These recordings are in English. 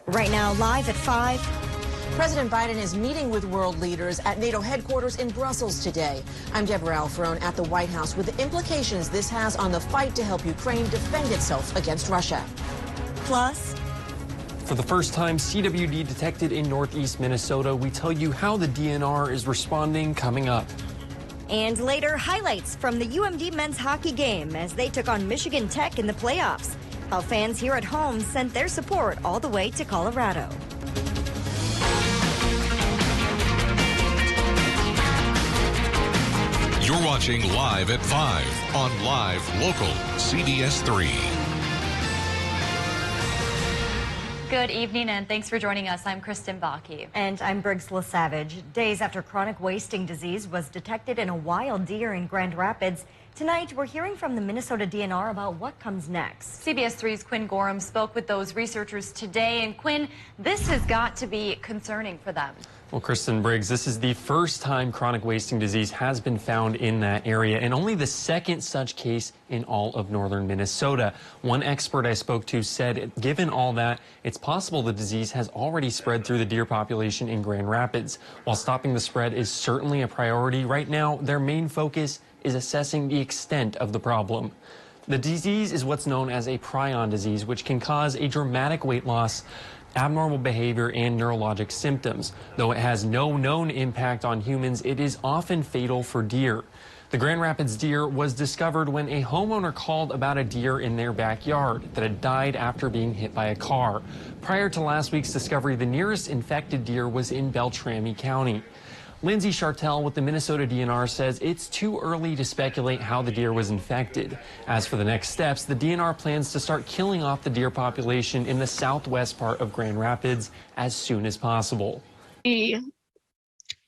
Right now, live at 5. President Biden is meeting with world leaders at NATO headquarters in Brussels today. I'm Deborah Alfarone at the White House with the implications this has on the fight to help Ukraine defend itself against Russia. Plus, for the first time, CWD detected in northeast Minnesota. We tell you how the DNR is responding coming up. And later, highlights from the UMD men's hockey game as they took on Michigan Tech in the playoffs. How fans here at home sent their support all the way to Colorado. You're watching Live at 5 on Live Local CBS 3. Good evening and thanks for joining us. I'm Kristen Bakke. And I'm Briggs LaSavage. Days after chronic wasting disease was detected in a wild deer in Grand Rapids, tonight we're hearing from the Minnesota DNR about what comes next. CBS 3's Quinn Gorham spoke with those researchers today. And Quinn, this has got to be concerning for them. Well, Kristen Briggs, this is the first time chronic wasting disease has been found in that area, and only the second such case in all of northern Minnesota. One expert I spoke to said, given all that, it's possible the disease has already spread through the deer population in Grand Rapids. While stopping the spread is certainly a priority, right now their main focus is assessing the extent of the problem. The disease is what's known as a prion disease, which can cause a dramatic weight loss, abnormal behavior, and neurologic symptoms. Though it has no known impact on humans, it is often fatal for deer. The Grand Rapids deer was discovered when a homeowner called about a deer in their backyard that had died after being hit by a car. Prior to last week's discovery, the nearest infected deer was in Beltrami County. Lindsay Chartel with the Minnesota DNR says it's too early to speculate how the deer was infected. As for the next steps, the DNR plans to start killing off the deer population in the southwest part of Grand Rapids as soon as possible. We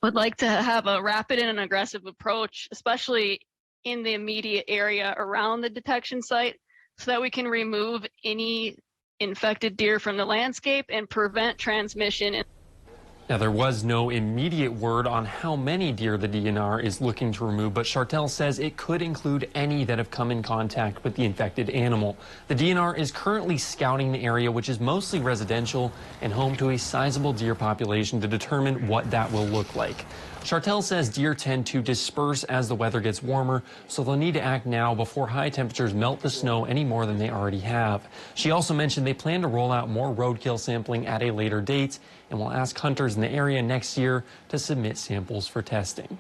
would like to have a rapid and an aggressive approach, especially in the immediate area around the detection site, so that we can remove any infected deer from the landscape and prevent transmission. Now, there was no immediate word on how many deer the DNR is looking to remove, but Chartel says it could include any that have come in contact with the infected animal. The DNR is currently scouting the area, which is mostly residential and home to a sizable deer population, to determine what that will look like. Chartel says deer tend to disperse as the weather gets warmer, so they'll need to act now before high temperatures melt the snow any more than they already have. She also mentioned they plan to roll out more roadkill sampling at a later date and will ask hunters in the area next year to submit samples for testing.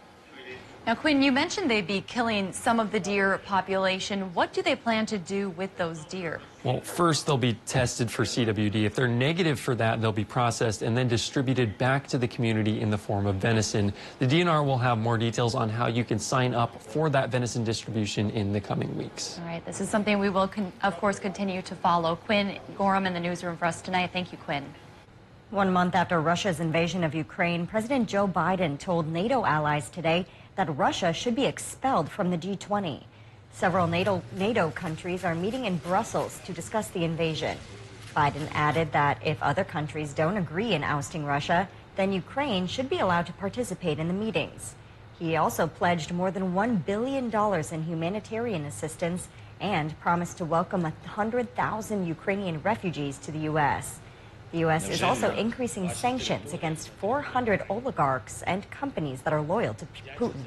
Now, Quinn, you mentioned they'd be killing some of the deer population. What do they plan to do with those deer? Well, first they'll be tested for CWD. If they're negative for that, they'll be processed and then distributed back to the community in the form of venison. The DNR will have more details on how you can sign up for that venison distribution in the coming weeks. All right, this is something we will, of course, continue to follow. Quinn Gorham in the newsroom for us tonight. Thank you, Quinn. 1 month after Russia's invasion of Ukraine, President Joe Biden told NATO allies today that Russia should be expelled from the G20. Several NATO countries are meeting in Brussels to discuss the invasion. Biden added that if other countries don't agree in ousting Russia, then Ukraine should be allowed to participate in the meetings. He also pledged more than $1 billion in humanitarian assistance and promised to welcome 100,000 Ukrainian refugees to the U.S. The U.S. is also increasing sanctions against 400 oligarchs and companies that are loyal to Putin.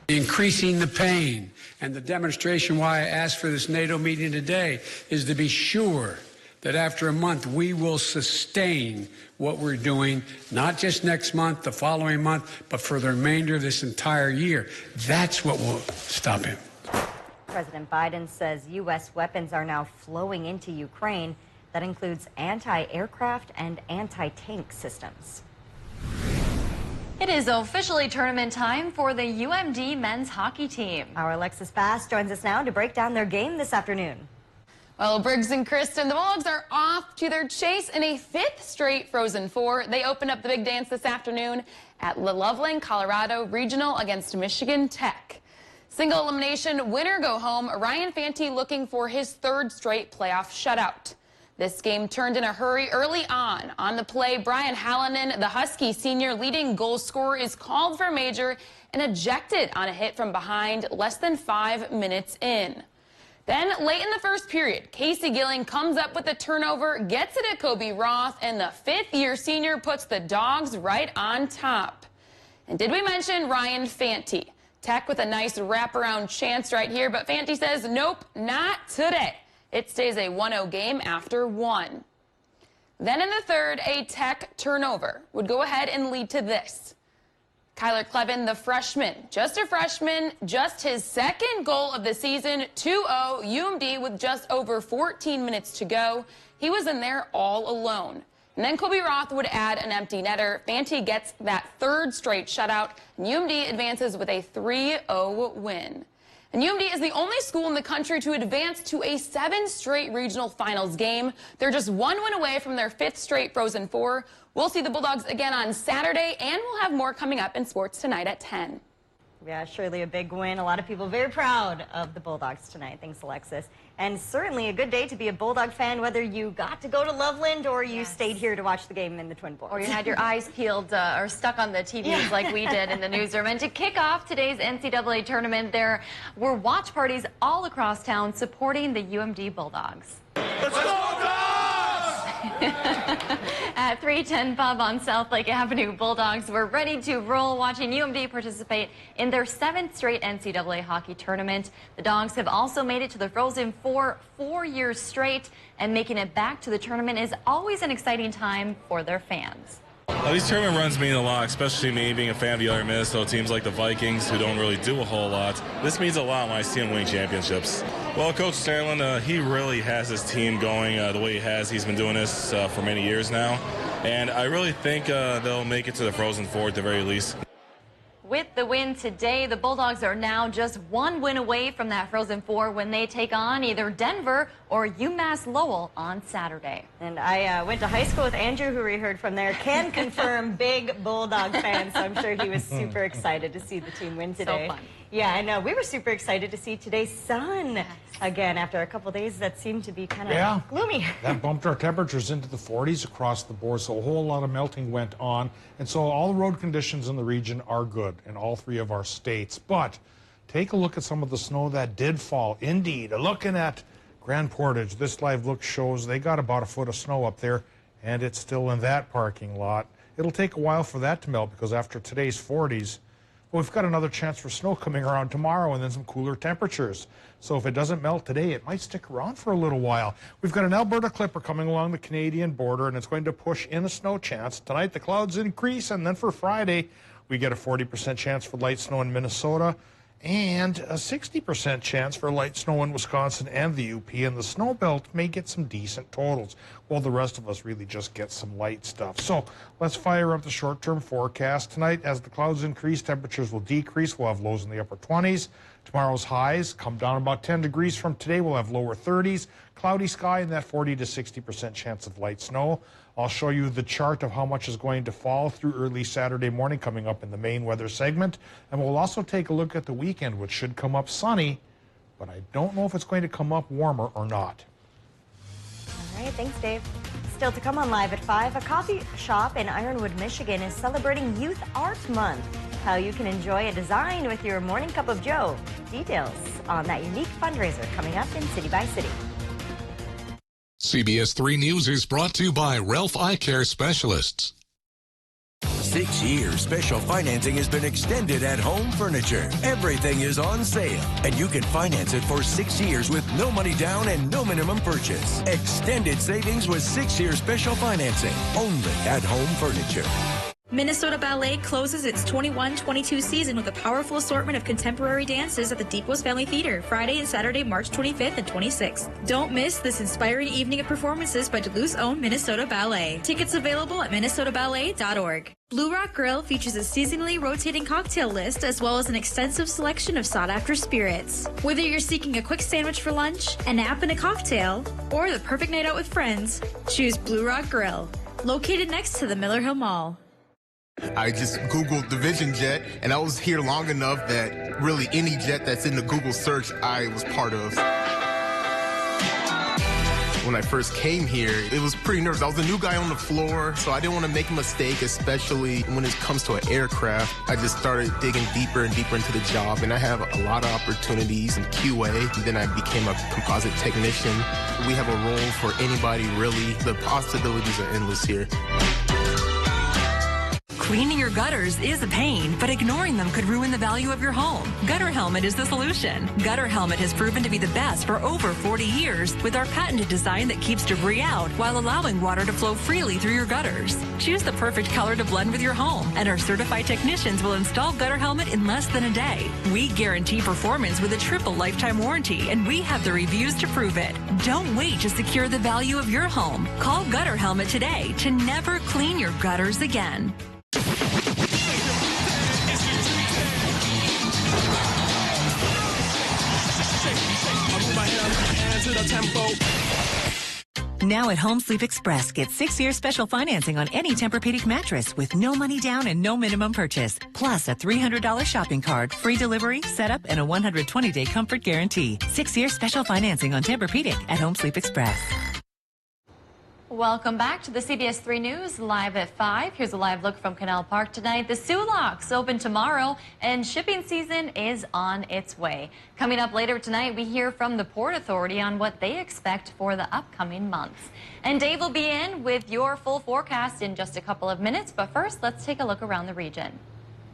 Increasing the pain, and the demonstration why I asked for this NATO meeting today is to be sure that after a month we will sustain what we're doing, not just next month, the following month, but for the remainder of this entire year. That's what will stop him. President Biden says U.S. weapons are now flowing into Ukraine. That includes anti-aircraft and anti-tank systems. It is officially tournament time for the UMD men's hockey team. Our Alexis Bass joins us now to break down their game this afternoon. Well, Briggs and Kristen, the Bulldogs are off to their chase in a 5th straight Frozen Four. They opened up the big dance this afternoon at Loveland, Colorado Regional against Michigan Tech. Single elimination, winner go home. Ryan Fanti looking for his 3rd straight playoff shutout. This game turned in a hurry early on. On the play, Brian Hallinan, the Husky senior leading goal scorer, is called for a major and ejected on a hit from behind less than 5 minutes in. Then late in the first period, Casey Gilling comes up with a turnover, gets it at Kobe Roth, and the fifth-year senior puts the Dogs right on top. And did we mention Ryan Fanti? Tech with a nice wraparound chance right here, but Fanti says, nope, not today. It stays a 1-0 game after 1. Then in the third, a Tech turnover would go ahead and lead to this. Kyler Clevin, the freshman, just a freshman, just his second goal of the season, 2-0, UMD with just over 14 minutes to go. He was in there all alone. And then Kobe Roth would add an empty netter. Fanti gets that third straight shutout, and UMD advances with a 3-0 win. And UMD is the only school in the country to advance to a 7 straight regional finals game. They're just 1 win away from their 5th straight Frozen Four. We'll see the Bulldogs again on Saturday, and we'll have more coming up in sports tonight at 10. Yeah, surely a big win. A lot of people very proud of the Bulldogs tonight. Thanks, Alexis. And certainly a good day to be a Bulldog fan, whether you got to go to Loveland or you stayed here to watch the game in the Twin Boards. Or you had your eyes peeled or stuck on the TVs like we did in the newsroom. And to kick off today's NCAA tournament, there were watch parties all across town supporting the UMD Bulldogs. Let's go, Dogs! At 310 Pub on South Lake Avenue, Bulldogs were ready to roll, watching UMD participate in their 7th straight NCAA hockey tournament. The Dogs have also made it to the Frozen Four 4 years straight, and making it back to the tournament is always an exciting time for their fans. These tournament runs mean a lot, especially me being a fan of the other Minnesota teams like the Vikings, who don't really do a whole lot. This means a lot when I see them winning championships. Well, Coach Sterling, he really has his team going the way he has. He's been doing this for many years now. And I really think they'll make it to the Frozen Four at the very least. With the win today, the Bulldogs are now just 1 win away from that Frozen Four when they take on either Denver or UMass Lowell on Saturday. And I went to high school with Andrew, who we heard from there, can confirm big Bulldog fan, so I'm sure he was super excited to see the team win today. So fun. Yeah, I know. We were super excited to see today's sun again after a couple days that seemed to be kind of gloomy. That bumped our temperatures into the 40s across the board, so a whole lot of melting went on. And so all the road conditions in the region are good in all 3 of our states. But take a look at some of the snow that did fall. Indeed, looking at Grand Portage, this live look shows they got about a foot of snow up there, and it's still in that parking lot. It'll take a while for that to melt because after today's 40s, well, we've got another chance for snow coming around tomorrow and then some cooler temperatures. So if it doesn't melt today, it might stick around for a little while. We've got an Alberta clipper coming along the Canadian border, and it's going to push in a snow chance. Tonight, the clouds increase, and then for Friday, we get a 40% chance for light snow in Minnesota and a 60% chance for light snow in Wisconsin and the UP, and the snow belt may get some decent totals, while the rest of us really just get some light stuff. So let's fire up the short-term forecast tonight. As the clouds increase, temperatures will decrease. We'll have lows in the upper 20s. Tomorrow's highs come down about 10 degrees from today. We'll have lower 30s, cloudy sky, and that 40 to 60% chance of light snow. I'll show you the chart of how much is going to fall through early Saturday morning coming up in the main weather segment. And we'll also take a look at the weekend, which should come up sunny, but I don't know if it's going to come up warmer or not. All right, thanks, Dave. Still to come on Live at 5, a coffee shop in Ironwood, Michigan is celebrating Youth Art Month. How you can enjoy a design with your morning cup of joe. Details on that unique fundraiser coming up in City by City. CBS 3 News is brought to you by Ralph Eye Care Specialists. 6 years special financing has been extended at Home Furniture. Everything is on sale, and you can finance it for 6 years with no money down and no minimum purchase. Extended savings with 6 years special financing only at Home Furniture. Minnesota Ballet closes its 21-22 season with a powerful assortment of contemporary dances at the Deepwest Family Theater, Friday and Saturday, March 25th and 26th. Don't miss this inspiring evening of performances by Duluth's own Minnesota Ballet. Tickets available at minnesotaballet.org. Blue Rock Grill features a seasonally rotating cocktail list as well as an extensive selection of sought-after spirits. Whether you're seeking a quick sandwich for lunch, a nap and a cocktail, or the perfect night out with friends, choose Blue Rock Grill, located next to the Miller Hill Mall. I just Googled the Vision Jet, and I was here long enough that really any jet that's in the Google search, I was part of. When I first came here, it was pretty nervous. I was a new guy on the floor, so I didn't want to make a mistake, especially when it comes to an aircraft. I just started digging deeper and deeper into the job, and I have a lot of opportunities in QA. And then I became a composite technician. We have a role for anybody, really. The possibilities are endless here. Cleaning your gutters is a pain, but ignoring them could ruin the value of your home. Gutter Helmet is the solution. Gutter Helmet has proven to be the best for over 40 years with our patented design that keeps debris out while allowing water to flow freely through your gutters. Choose the perfect color to blend with your home, and our certified technicians will install Gutter Helmet in less than a day. We guarantee performance with a triple lifetime warranty, and we have the reviews to prove it. Don't wait to secure the value of your home. Call Gutter Helmet today to never clean your gutters again. Now at Home Sleep Express, get 6-year special financing on any Tempur-Pedic mattress with no money down and no minimum purchase. Plus a $300 shopping card, free delivery, setup, and a 120-day comfort guarantee. 6-year special financing on Tempur-Pedic at Home Sleep Express. Welcome back to the CBS 3 News, live at 5. Here's a live look from Canal Park tonight. The Sulaks open tomorrow, and shipping season is on its way. Coming up later tonight, we hear from the Port Authority on what they expect for the upcoming months. And Dave will be in with your full forecast in just a couple of minutes. But first, let's take a look around the region.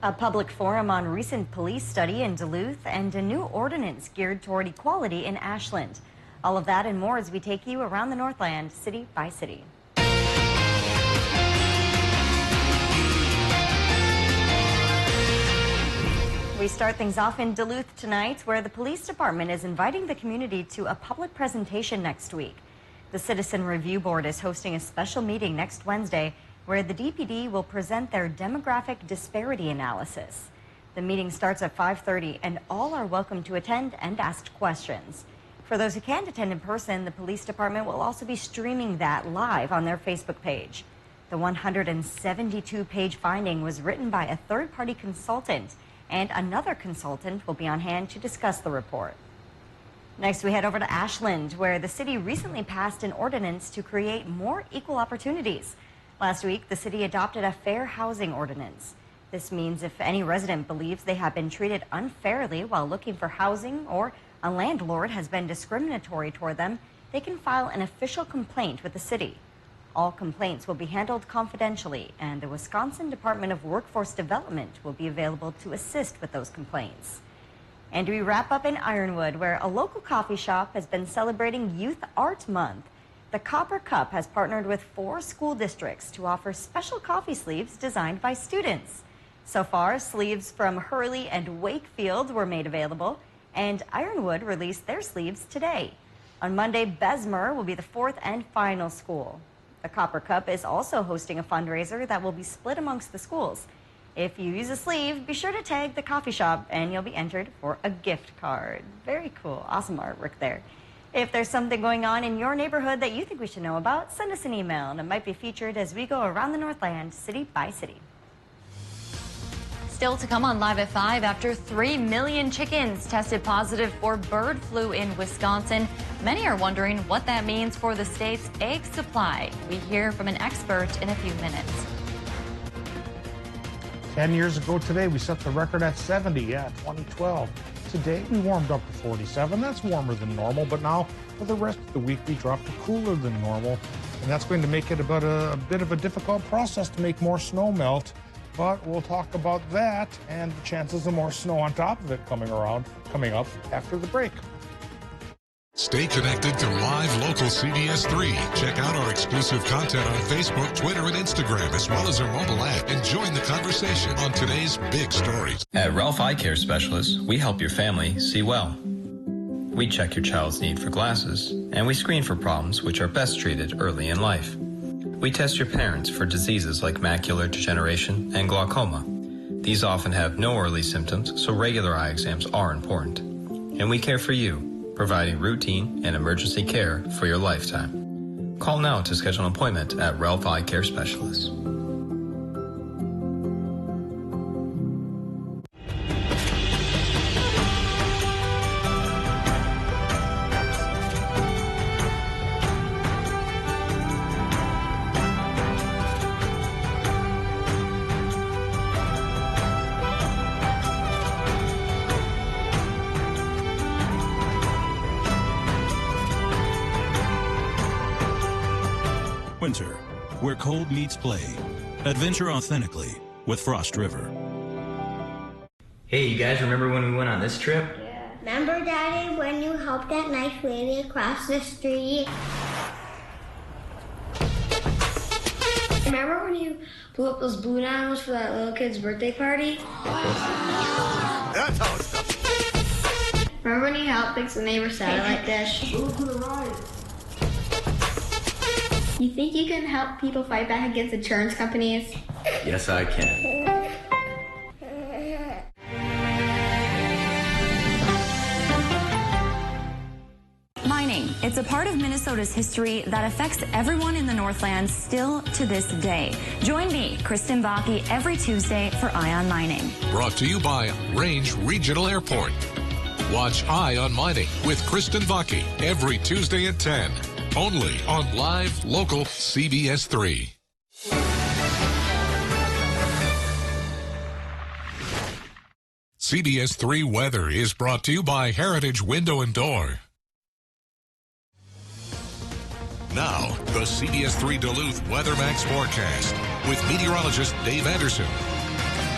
A public forum on recent police study in Duluth and a new ordinance geared toward equality in Ashland. All of that and more as we take you around the Northland, city by city. We start things off in Duluth tonight, where the police department is inviting the community to a public presentation next week. The Citizen Review Board is hosting a special meeting next Wednesday where the DPD will present their demographic disparity analysis. The meeting starts at 5:30 and all are welcome to attend and ask questions. For those who can't attend in person, the police department will also be streaming that live on their Facebook page. The 172-page finding was written by a third-party consultant, and another consultant will be on hand to discuss the report. Next, we head over to Ashland, where the city recently passed an ordinance to create more equal opportunities. Last week, the city adopted a fair housing ordinance. This means if any resident believes they have been treated unfairly while looking for housing, or a landlord has been discriminatory toward them, they can file an official complaint with the city. All complaints will be handled confidentially, and the Wisconsin Department of Workforce Development will be available to assist with those complaints. And we wrap up in Ironwood, where a local coffee shop has been celebrating Youth Art Month. The Copper Cup has partnered with 4 school districts to offer special coffee sleeves designed by students. So far, sleeves from Hurley and Wakefield were made available, and Ironwood released their sleeves today. On Monday, Bessemer will be the 4th and final school. The Copper Cup is also hosting a fundraiser that will be split amongst the schools. If you use a sleeve, be sure to tag the coffee shop and you'll be entered for a gift card. Very cool. Awesome artwork there. If there's something going on in your neighborhood that you think we should know about, send us an email and it might be featured as we go around the Northland, city by city. Still to come on Live at 5, after 3 million chickens tested positive for bird flu in Wisconsin, many are wondering what that means for the state's egg supply. We hear from an expert in a few minutes. 10 years ago today, we set the record at 70, 2012. Today, we warmed up to 47. That's warmer than normal, but now for the rest of the week, we dropped to cooler than normal. And that's going to make it about a bit of a difficult process to make more snow melt. But we'll talk about that and the chances of more snow on top of it coming up after the break. Stay connected to Live Local CBS 3. Check out our exclusive content on Facebook, Twitter, and Instagram, as well as our mobile app, and join the conversation on today's big stories. At Ralph Eye Care Specialists, we help your family see well. We check your child's need for glasses, and we screen for problems which are best treated early in life. We test your parents for diseases like macular degeneration and glaucoma. These often have no early symptoms, so regular eye exams are important. And we care for you, providing routine and emergency care for your lifetime. Call now to schedule an appointment at Ralph Eye Care Specialists. winter, where cold meets play. Adventure authentically with Frost River. Hey, you guys remember when we went on this trip? Yeah. Remember, Daddy, when you helped that nice lady across the street? Remember when you blew up those balloon animals for that little kid's birthday party? That's how it's done. Remember when you helped fix the neighbor's satellite dish? Move to the right. You think you can help people fight back against insurance companies? Yes, I can. Mining. It's a part of Minnesota's history that affects everyone in the Northlands still to this day. Join me, Kristen Bakke, every Tuesday for Eye on Mining. Brought to you by Range Regional Airport. Watch Eye on Mining with Kristen Bakke every Tuesday at 10. Only on live local CBS 3. CBS 3 weather is brought to you by Heritage Window and Door. Now, the CBS 3 Duluth WeatherMax forecast with meteorologist Dave Anderson.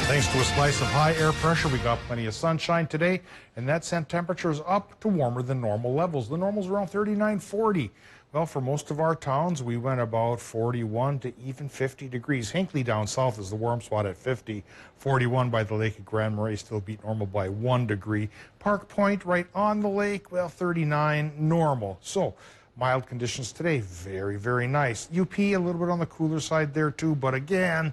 Thanks to a slice of high air pressure, we got plenty of sunshine today, and that sent temperatures up to warmer than normal levels. The normal's around 39, 40. Well, for most of our towns, we went about 41 to even 50 degrees. Hinckley down south is the warm spot at 50. 41 by the lake at Grand Marais, still beat normal by 1 degree. Park Point right on the lake, well, 39 normal. So mild conditions today, very, very nice. UP a little bit on the cooler side there too, but again,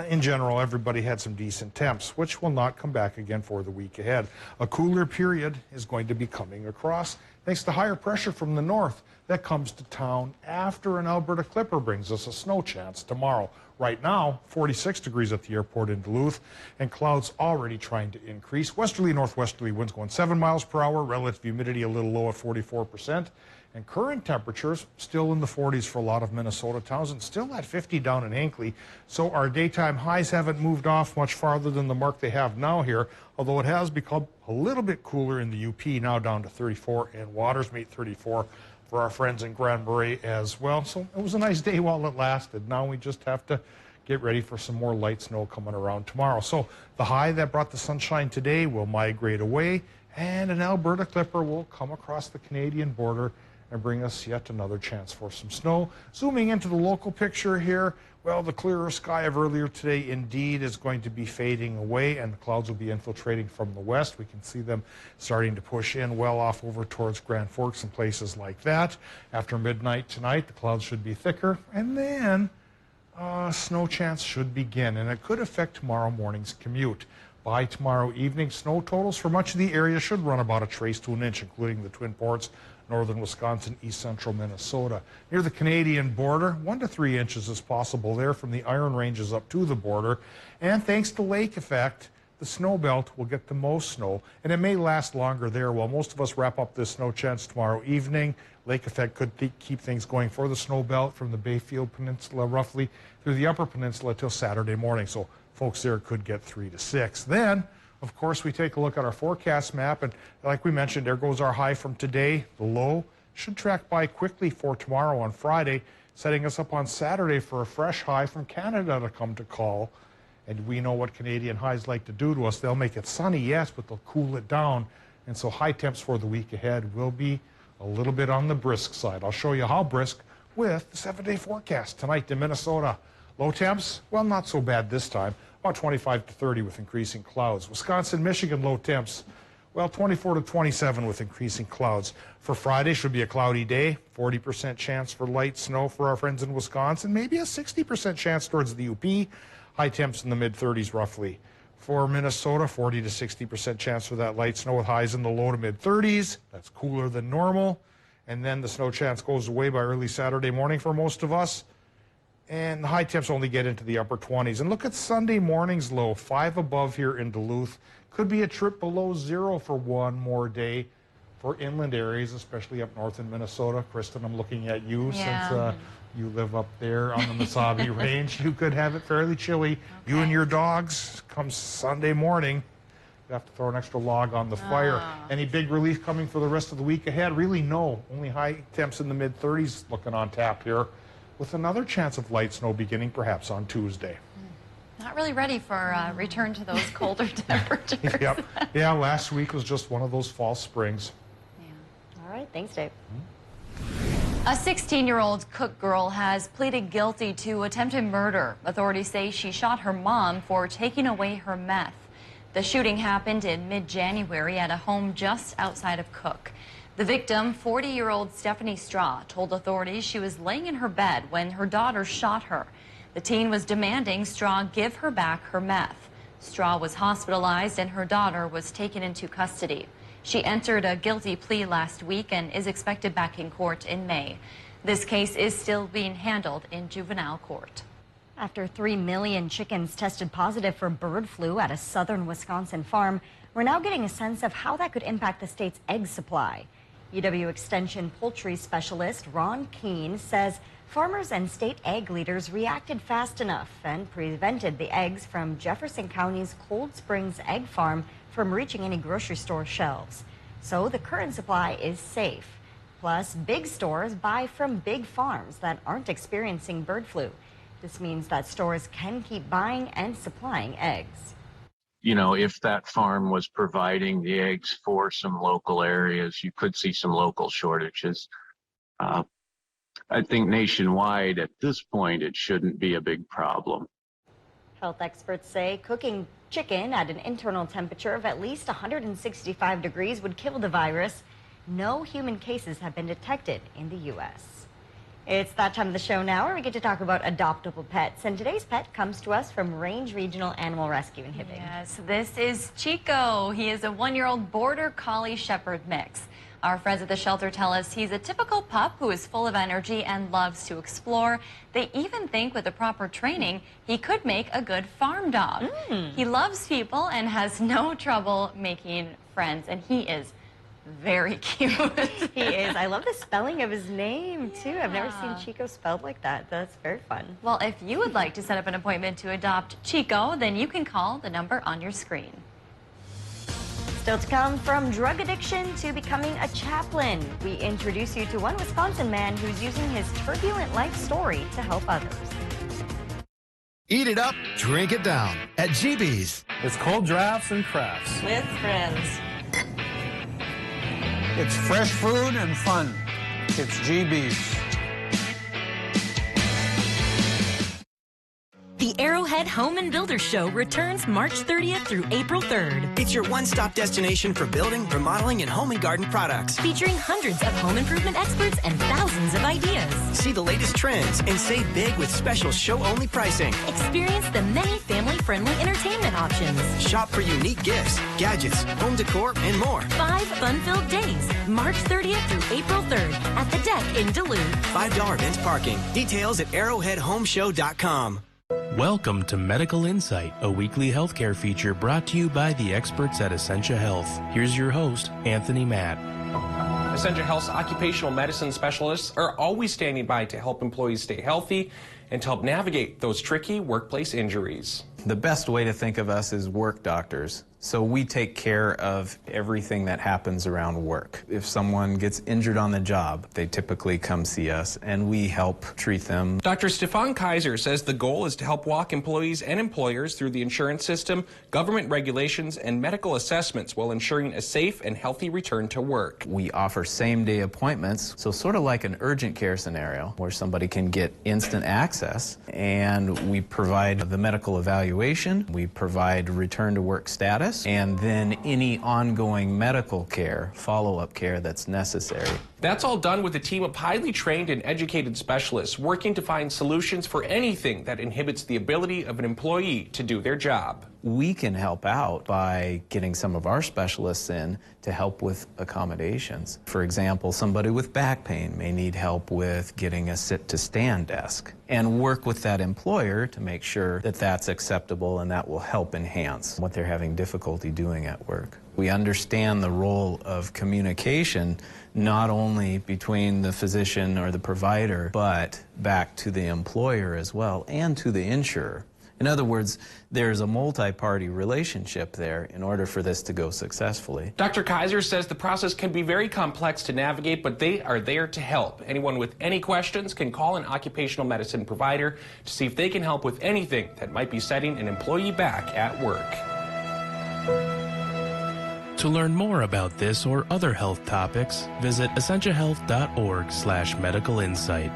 in general, everybody had some decent temps, which will not come back again for the week ahead. A cooler period is going to be coming across thanks to higher pressure from the north that comes to town after an Alberta Clipper brings us a snow chance tomorrow. Right now, 46 degrees at the airport in Duluth, and clouds already trying to increase. Westerly, northwesterly winds going 7 miles per hour, relative humidity a little low at 44%. And current temperatures still in the 40s for a lot of Minnesota towns and still at 50 down in Hinckley. So our daytime highs haven't moved off much farther than the mark they have now here, although it has become a little bit cooler in the UP, now down to 34, and Watersmeet 34 for our friends in Grand Marais as well. So it was a nice day while it lasted. Now we just have to get ready for some more light snow coming around tomorrow. So the high that brought the sunshine today will migrate away, and an Alberta Clipper will come across the Canadian border and bring us yet another chance for some snow. Zooming into the local picture here, well, the clearer sky of earlier today indeed is going to be fading away, and the clouds will be infiltrating from the west. We can see them starting to push in well off over towards Grand Forks and places like that. After midnight tonight, the clouds should be thicker, and then snow chance should begin, and it could affect tomorrow morning's commute. By tomorrow evening, snow totals for much of the area should run about a trace to an inch, including the Twin Ports, northern Wisconsin, east central Minnesota. Near the Canadian border, 1 to 3 inches is possible there from the Iron Ranges up to the border. And thanks to lake effect, the snow belt will get the most snow, and it may last longer there. While most of us wrap up this snow chance tomorrow evening, lake effect could keep things going for the snow belt from the Bayfield Peninsula roughly through the Upper Peninsula till Saturday morning. So folks there could get 3 to 6. Then, of course, we take a look at our forecast map, and like we mentioned, there goes our high from today. The low should track by quickly for tomorrow on Friday, setting us up on Saturday for a fresh high from Canada to come to call. And we know what Canadian highs like to do to us. They'll make it sunny, yes, but they'll cool it down. And so high temps for the week ahead will be a little bit on the brisk side. I'll show you how brisk with the 7-day forecast tonight in Minnesota. Low temps, well, not so bad this time. About 25 to 30 with increasing clouds. Wisconsin, Michigan, low temps, well, 24 to 27 with increasing clouds. For Friday, should be a cloudy day. 40% chance for light snow for our friends in Wisconsin. Maybe a 60% chance towards the UP. High temps in the mid-30s roughly. For Minnesota, 40 to 60% chance for that light snow with highs in the low to mid-30s. That's cooler than normal. And then the snow chance goes away by early Saturday morning for most of us. And the high temps only get into the upper 20s. And look at Sunday morning's low, 5 above here in Duluth. Could be a trip below 0 for one more day for inland areas, especially up north in Minnesota. Kristen, I'm looking at you since you live up there on the Mesabi Range. You could have it fairly chilly. Okay. You and your dogs, come Sunday morning, you have to throw an extra log on the fire. Any big relief coming for the rest of the week ahead? Really, no. Only high temps in the mid-30s looking on tap here. with another chance of light snow beginning perhaps on Tuesday. Not really ready for a return to those colder temperatures. Yep. Yeah, last week was just one of those false springs. All right, thanks, Dave. A 16-year-old Cook girl has pleaded guilty to attempted murder. Authorities say she shot her mom for taking away her meth. The shooting happened in mid-January at a home just outside of Cook. The victim, 40-year-old Stephanie Straw, told authorities she was laying in her bed when her daughter shot her. The teen was demanding Straw give her back her meth. Straw was hospitalized and her daughter was taken into custody. She entered a guilty plea last week and is expected back in court in May. This case is still being handled in juvenile court. After 3 million chickens tested positive for bird flu at a southern Wisconsin farm, we're now getting a sense of how that could impact the state's egg supply. UW Extension poultry specialist Ron Keene says farmers and state egg leaders reacted fast enough and prevented the eggs from Jefferson County's Cold Springs Egg Farm from reaching any grocery store shelves. So the current supply is safe. Plus, big stores buy from big farms that aren't experiencing bird flu. This means that stores can keep buying and supplying eggs. You know, if that farm was providing the eggs for some local areas, you could see some local shortages. I think nationwide at this point, it shouldn't be a big problem. Health experts say cooking chicken at an internal temperature of at least 165 degrees would kill the virus. No human cases have been detected in the U.S. It's that time of the show now where we get to talk about adoptable pets. And today's pet comes to us from Range Regional Animal Rescue in Hibbing. Yes, this is Chico. He is a 1-year-old Border Collie Shepherd mix. Our friends at the shelter tell us he's a typical pup who is full of energy and loves to explore. They even think with the proper training, he could make a good farm dog. He loves people and has no trouble making friends, and he is very cute. He is. I love the spelling of his name, too. I've never seen Chico spelled like that. That's very fun. Well, if you would like to set up an appointment to adopt Chico, then you can call the number on your screen. Still to come, from drug addiction to becoming a chaplain, we introduce you to one Wisconsin man who's using his turbulent life story to help others. Eat it up, drink it down at GB's. It's cold drafts and crafts. With friends. It's fresh food and fun. It's GB's. The Arrowhead Home and Builder Show returns March 30th through April 3rd. It's your one-stop destination for building, remodeling, and home and garden products. Featuring hundreds of home improvement experts and thousands of ideas. See the latest trends and save big with special show-only pricing. Experience the many family-friendly entertainment options. Shop for unique gifts, gadgets, home decor, and more. 5 fun-filled days, March 30th through April 3rd at the Deck in Duluth. $5 event parking. Details at arrowheadhomeshow.com. Welcome to Medical Insight, a weekly healthcare feature brought to you by the experts at Essentia Health. Here's your host, Anthony Matt. Essentia Health's occupational medicine specialists are always standing by to help employees stay healthy and to help navigate those tricky workplace injuries. The best way to think of us is work doctors. So we take care of everything that happens around work. If someone gets injured on the job, they typically come see us and we help treat them. Dr. Stefan Kaiser says the goal is to help walk employees and employers through the insurance system, government regulations, and medical assessments while ensuring a safe and healthy return to work. We offer same-day appointments, so sort of like an urgent care scenario where somebody can get instant access, and we provide the medical evaluation, we provide return to work status, and then any ongoing medical care, follow-up care that's necessary. That's all done with a team of highly trained and educated specialists working to find solutions for anything that inhibits the ability of an employee to do their job. We can help out by getting some of our specialists in to help with accommodations. For example, somebody with back pain may need help with getting a sit-to-stand desk, and work with that employer to make sure that that's acceptable and that will help enhance what they're having difficulty doing at work. We understand the role of communication not only between the physician or the provider, but back to the employer as well and to the insurer. In other words, there's a multi-party relationship there in order for this to go successfully. Dr. Kaiser says the process can be very complex to navigate, but they are there to help. Anyone with any questions can call an occupational medicine provider to see if they can help with anything that might be setting an employee back at work. To learn more about this or other health topics, visit essentialhealth.org/medical insight.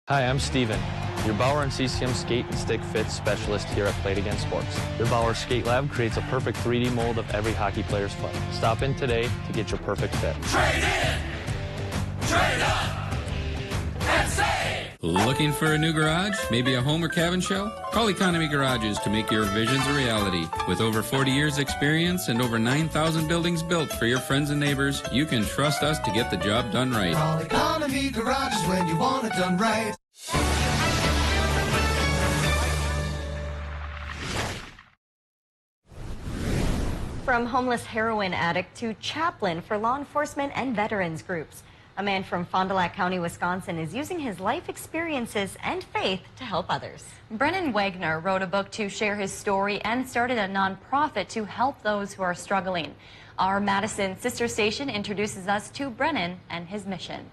Hi, I'm Steven, your Bauer and CCM skate and stick fit specialist here at Play It Again Sports. The Bauer Skate Lab creates a perfect 3D mold of every hockey player's foot. Stop in today to get your perfect fit. Trade in! Trade up! And save! Looking for a new garage? Maybe a home or cabin shell? Call Economy Garages to make your visions a reality. With over 40 years experience and over 9,000 buildings built for your friends and neighbors, you can trust us to get the job done right. Call Economy Garages when you want it done right. From homeless heroin addict to chaplain for law enforcement and veterans groups. A man from Fond du Lac County, Wisconsin is using his life experiences and faith to help others. Brennan Wagner wrote a book to share his story and started a nonprofit to help those who are struggling. Our Madison sister station introduces us to Brennan and his mission.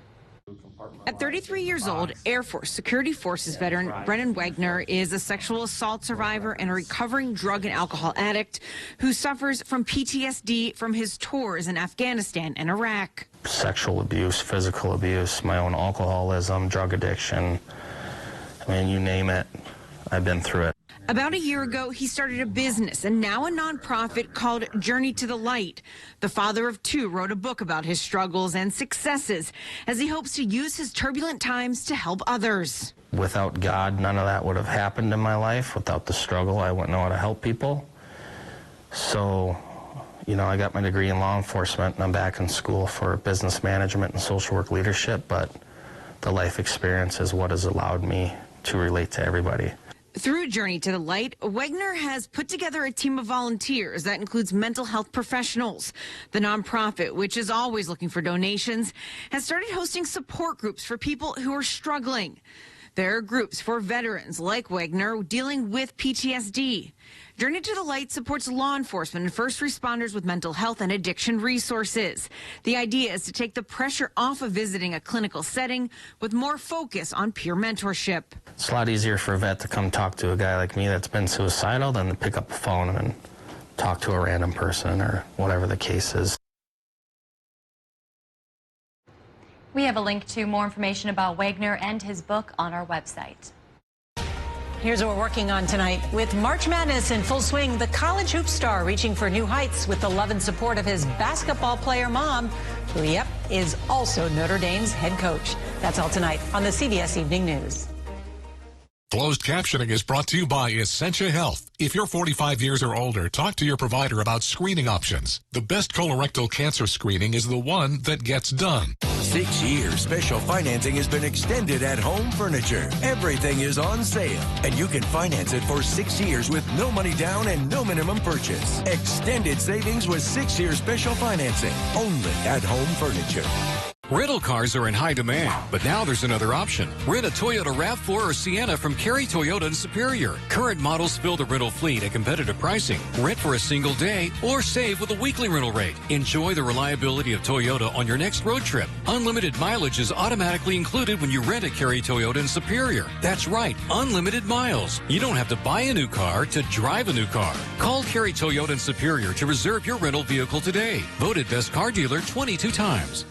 At 33 years old, Air Force Security Forces veteran Brennan Wagner is a sexual assault survivor and a recovering drug and alcohol addict who suffers from PTSD from his tours in Afghanistan and Iraq. Sexual abuse, physical abuse, my own alcoholism, drug addiction. I mean, you name it, I've been through it. About a year ago, he started a business and now a nonprofit called Journey to the Light. The father of two wrote a book about his struggles and successes as he hopes to use his turbulent times to help others. Without God, none of that would have happened in my life. Without the struggle, I wouldn't know how to help people. So, you know, I got my degree in law enforcement and I'm back in school for business management and social work leadership, but the life experience is what has allowed me to relate to everybody. Through Journey to the Light, Wagner has put together a team of volunteers that includes mental health professionals. The nonprofit, which is always looking for donations, has started hosting support groups for people who are struggling. There are groups for veterans like Wagner dealing with PTSD. Journey to the Light supports law enforcement and first responders with mental health and addiction resources. The idea is to take the pressure off of visiting a clinical setting with more focus on peer mentorship. It's a lot easier for a vet to come talk to a guy like me that's been suicidal than to pick up a phone and talk to a random person or whatever the case is. We have a link to more information about Wagner and his book on our website. Here's what we're working on tonight. With March Madness in full swing, the college hoop star reaching for new heights with the love and support of his basketball player mom, who, is also Notre Dame's head coach. That's all tonight on the CBS Evening News. Closed captioning is brought to you by Essentia Health. If you're 45 years or older, talk to your provider about screening options. The best colorectal cancer screening is the one that gets done. 6 years special financing has been extended at Home Furniture. Everything is on sale, and you can finance it for 6 years with no money down and no minimum purchase. Extended savings with 6 years special financing, only at Home Furniture. Rental cars are in high demand, but now there's another option. Rent a Toyota RAV4 or Sienna from Cary Toyota in Superior. Current models fill the rental fleet at competitive pricing. Rent for a single day or save with a weekly rental rate. Enjoy the reliability of Toyota on your next road trip. Unlimited mileage is automatically included when you rent a Cary Toyota in Superior. That's right, unlimited miles. You don't have to buy a new car to drive a new car. Call Cary Toyota in Superior to reserve your rental vehicle today. Voted best car dealer 22 times.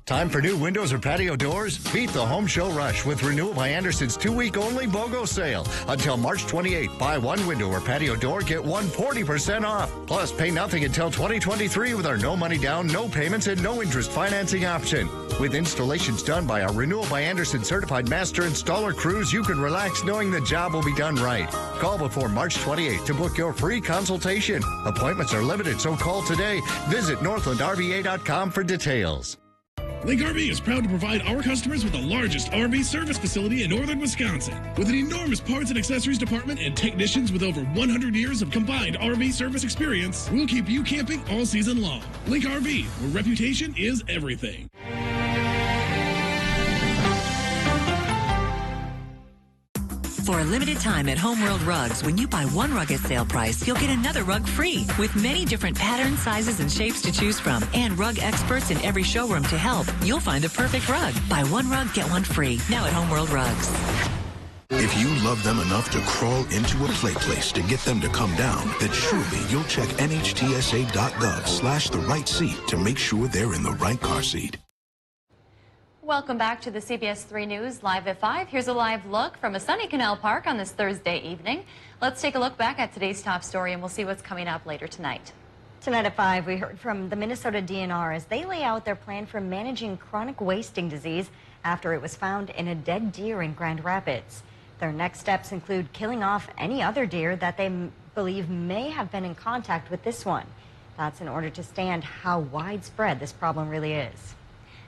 Time for new windows or patio doors? Beat the home show rush with Renewal by Anderson's 2-week-only BOGO sale. Until March 28th, buy one window or patio door, get one 40% off. Plus, pay nothing until 2023 with our no money down, no payments, and no interest financing option. With installations done by our Renewal by Anderson certified master installer crews, you can relax knowing the job will be done right. Call before March 28th to book your free consultation. Appointments are limited, so call today. Visit northlandrva.com for details. Link RV is proud to provide our customers with the largest RV service facility in northern Wisconsin. With an enormous parts and accessories department and technicians with over 100 years of combined RV service experience, we'll keep you camping all season long. Link RV, where reputation is everything. For a limited time at Homeworld Rugs, when you buy one rug at sale price, you'll get another rug free with many different patterns, sizes, and shapes to choose from. And rug experts in every showroom to help. You'll find the perfect rug. Buy one rug, get one free. Now at Homeworld Rugs. If you love them enough to crawl into a play place to get them to come down, then surely you'll check NHTSA.gov/the right seat to make sure they're in the right car seat. Welcome back to the CBS 3 News Live at 5. Here's a live look from a sunny Canal Park on this Thursday evening. Let's take a look back at today's top story, and we'll see what's coming up later tonight. Tonight at 5, we heard from the Minnesota DNR as they lay out their plan for managing chronic wasting disease after it was found in a dead deer in Grand Rapids. Their next steps include killing off any other deer that they believe may have been in contact with this one. That's in order to stand how widespread this problem really is.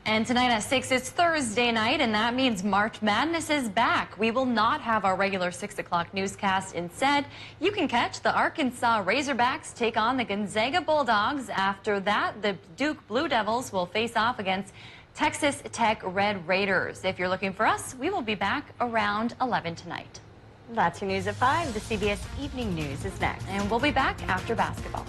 And tonight at 6, it's Thursday night, and that means March Madness is back. We will not have our regular 6 o'clock newscast. Instead, you can catch the Arkansas Razorbacks take on the Gonzaga Bulldogs. After that, the Duke Blue Devils will face off against Texas Tech Red Raiders. If you're looking for us, we will be back around 11 tonight. That's your news at 5. The CBS Evening News is next. And we'll be back after basketball.